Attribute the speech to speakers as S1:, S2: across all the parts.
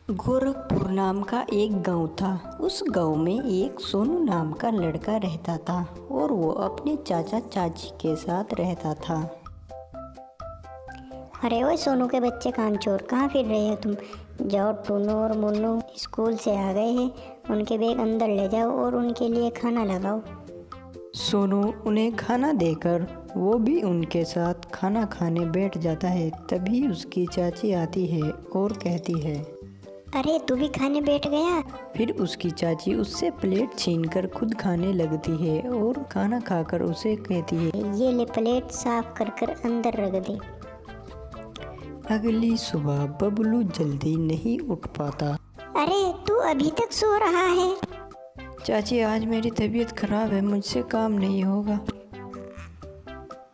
S1: गोरखपुर नाम का एक गांव था। उस गांव में एक सोनू नाम का लड़का रहता था और वो अपने चाचा चाची के साथ रहता था।
S2: अरे ओए सोनू के बच्चे कामचोर, कहाँ फिर रहे हो तुम? जाओ, टूनू और मुन्नू स्कूल से आ गए हैं, उनके बैग अंदर ले जाओ और उनके लिए खाना लगाओ।
S1: सोनू उन्हें खाना देकर वो भी उनके साथ खाना खाने बैठ जाता है। तभी उसकी चाची आती है और कहती है,
S2: अरे तू भी खाने बैठ गया?
S1: फिर उसकी चाची उससे प्लेट छीनकर खुद खाने लगती है और खाना खाकर उसे कहती है,
S2: ये ले प्लेट साफ कर कर अंदर रख दे।
S1: अगली सुबह बबलू जल्दी नहीं उठ पाता।
S2: अरे तू अभी तक सो रहा है?
S1: चाची आज मेरी तबीयत खराब है, मुझसे काम नहीं होगा।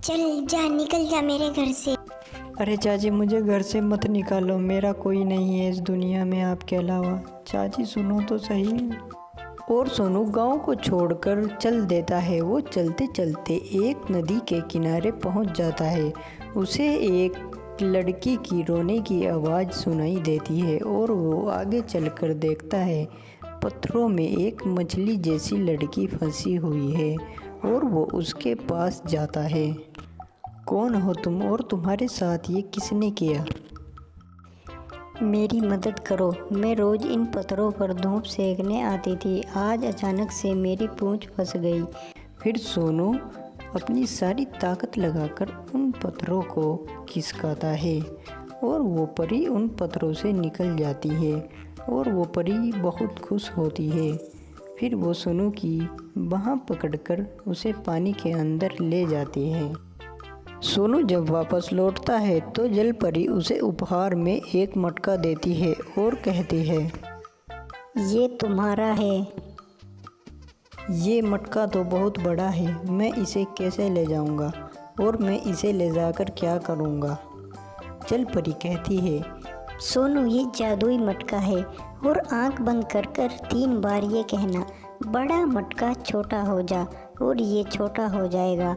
S2: चल जा, निकल जा मेरे घर से।
S1: अरे चाची मुझे घर से मत निकालो, मेरा कोई नहीं है इस दुनिया में आपके अलावा। चाची सुनो तो सही। और सोनू गांव को छोड़कर चल देता है। वो चलते चलते एक नदी के किनारे पहुंच जाता है। उसे एक लड़की की रोने की आवाज़ सुनाई देती है और वो आगे चलकर देखता है पत्थरों में एक मछली जैसी लड़की फंसी हुई है और वो उसके पास जाता है। कौन हो तुम और तुम्हारे साथ ये किसने किया? मेरी मदद करो, मैं रोज़ इन पत्थरों पर धूप सेकने आती थी, आज अचानक से मेरी पूंछ फंस गई। फिर सोनू अपनी सारी ताकत लगाकर उन पत्थरों को खिसकाता है और वो परी उन पत्थरों से निकल जाती है और वो परी बहुत खुश होती है। फिर वो सोनू की बाँह पकड़कर उसे पानी के अंदर ले जाती है। सोनू जब वापस लौटता है तो जल परी उसे उपहार में एक मटका देती है और कहती है,
S2: ये तुम्हारा है।
S1: ये मटका तो बहुत बड़ा है, मैं इसे कैसे ले जाऊंगा और मैं इसे ले जाकर क्या करूंगा? जल परी कहती है,
S2: सोनू ये जादुई मटका है और आंख बंद कर कर 3 बार ये कहना, बड़ा मटका छोटा हो जा, और ये छोटा हो जाएगा।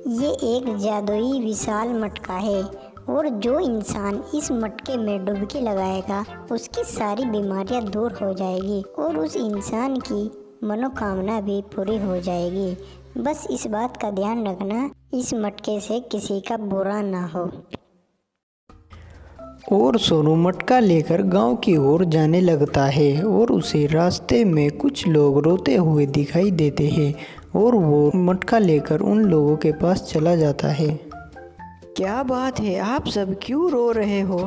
S2: ये एक जादुई विशाल मटका है और जो इंसान इस मटके में डुबकी लगाएगा उसकी सारी बीमारियां दूर हो जाएगी और उस इंसान की मनोकामना भी पूरी हो जाएगी। बस इस बात का ध्यान रखना, इस मटके से किसी का बुरा ना हो।
S1: और सोनू मटका लेकर गांव की ओर जाने लगता है और उसे रास्ते में कुछ लोग रोते हुए दिखाई देते हैं और वो मटका लेकर उन लोगों के पास चला जाता है। क्या बात है, आप सब क्यों रो रहे हो?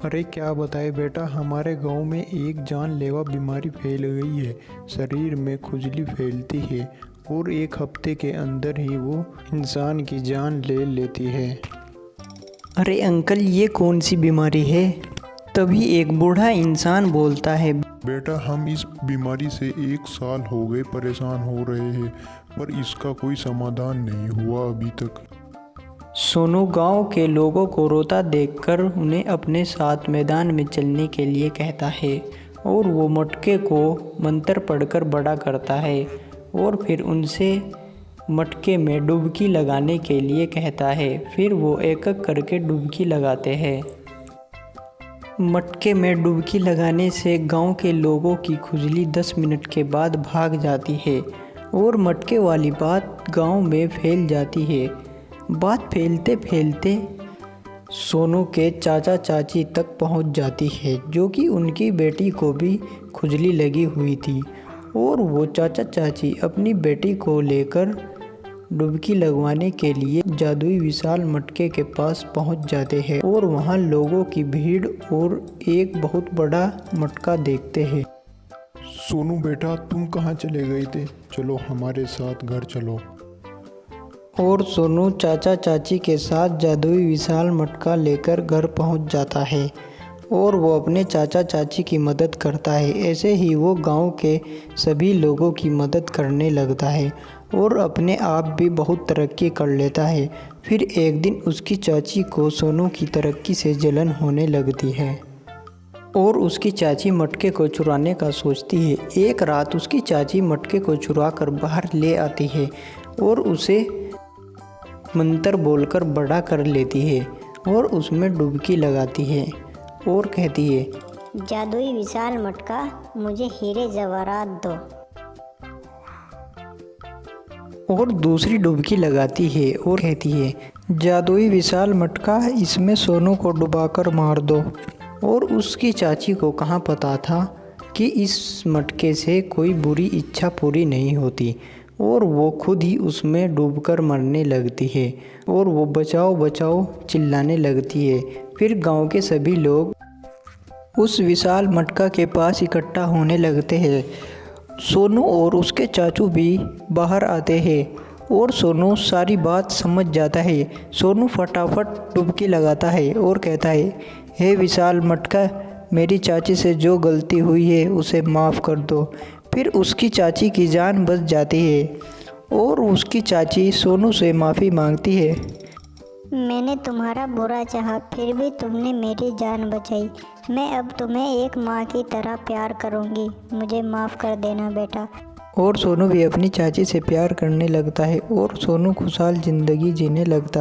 S3: अरे क्या बताए बेटा, हमारे गांव में एक जानलेवा बीमारी फैल गई है। शरीर में खुजली फैलती है और 1 हफ्ते के अंदर ही वो इंसान की जान ले लेती है।
S1: अरे अंकल, ये कौन सी बीमारी है? तभी एक बूढ़ा इंसान बोलता है,
S4: बेटा हम इस बीमारी से 1 साल हो गए परेशान हो रहे हैं, पर इसका कोई समाधान नहीं हुआ अभी तक।
S1: सोनू गांव के लोगों को रोता देखकर उन्हें अपने साथ मैदान में चलने के लिए कहता है और वो मटके को मंत्र पढ़कर बड़ा करता है और फिर उनसे मटके में डुबकी लगाने के लिए कहता है। फिर वो एक एक करके डुबकी लगाते हैं। मटके में डुबकी लगाने से गांव के लोगों की खुजली 10 मिनट के बाद भाग जाती है और मटके वाली बात गांव में फैल जाती है। बात फैलते फैलते सोनू के चाचा चाची तक पहुंच जाती है, जो कि उनकी बेटी को भी खुजली लगी हुई थी और वो चाचा चाची अपनी बेटी को लेकर डुबकी लगवाने के लिए जादुई विशाल मटके के पास पहुंच जाते हैं और वहां लोगों की भीड़ और एक बहुत बड़ा मटका देखते हैं।
S4: सोनू बेटा तुम कहाँ चले गए थे? चलो हमारे साथ घर चलो।
S1: और सोनू चाचा चाची के साथ जादुई विशाल मटका लेकर घर पहुंच जाता है और वो अपने चाचा चाची की मदद करता है। ऐसे ही वो गांव के सभी लोगों की मदद करने लगता है और अपने आप भी बहुत तरक्की कर लेता है। फिर एक दिन उसकी चाची को सोनू की तरक्की से जलन होने लगती है और उसकी चाची मटके को चुराने का सोचती है। एक रात उसकी चाची मटके को चुरा कर बाहर ले आती है और उसे मंत्र बोलकर बड़ा कर लेती है और उसमें डुबकी लगाती है और कहती है,
S2: जादुई विशाल मटका, मुझे हीरे जवाहरात दो।
S1: और दूसरी डुबकी लगाती है और कहती है, जादुई विशाल मटका, इसमें सोनू को डुबाकर मार दो। और उसकी चाची को कहाँ पता था कि इस मटके से कोई बुरी इच्छा पूरी नहीं होती और वो खुद ही उसमें डूबकर मरने लगती है और वो बचाओ बचाओ चिल्लाने लगती है। फिर गांव के सभी लोग उस विशाल मटका के पास इकट्ठा होने लगते हैं। सोनू और उसके चाचू भी बाहर आते हैं और सोनू सारी बात समझ जाता है। सोनू फटाफट डुबकी लगाता है और कहता है, हे विशाल मटका, मेरी चाची से जो गलती हुई है उसे माफ़ कर दो। फिर उसकी चाची की जान बच जाती है और उसकी चाची सोनू से माफ़ी मांगती है।
S2: मैंने तुम्हारा बुरा चाहा, फिर भी तुमने मेरी जान बचाई। मैं अब तुम्हें एक माँ की तरह प्यार करूँगी, मुझे माफ़ कर देना बेटा।
S1: और सोनू भी अपनी चाची से प्यार करने लगता है और सोनू खुशहाल ज़िंदगी जीने लगता है।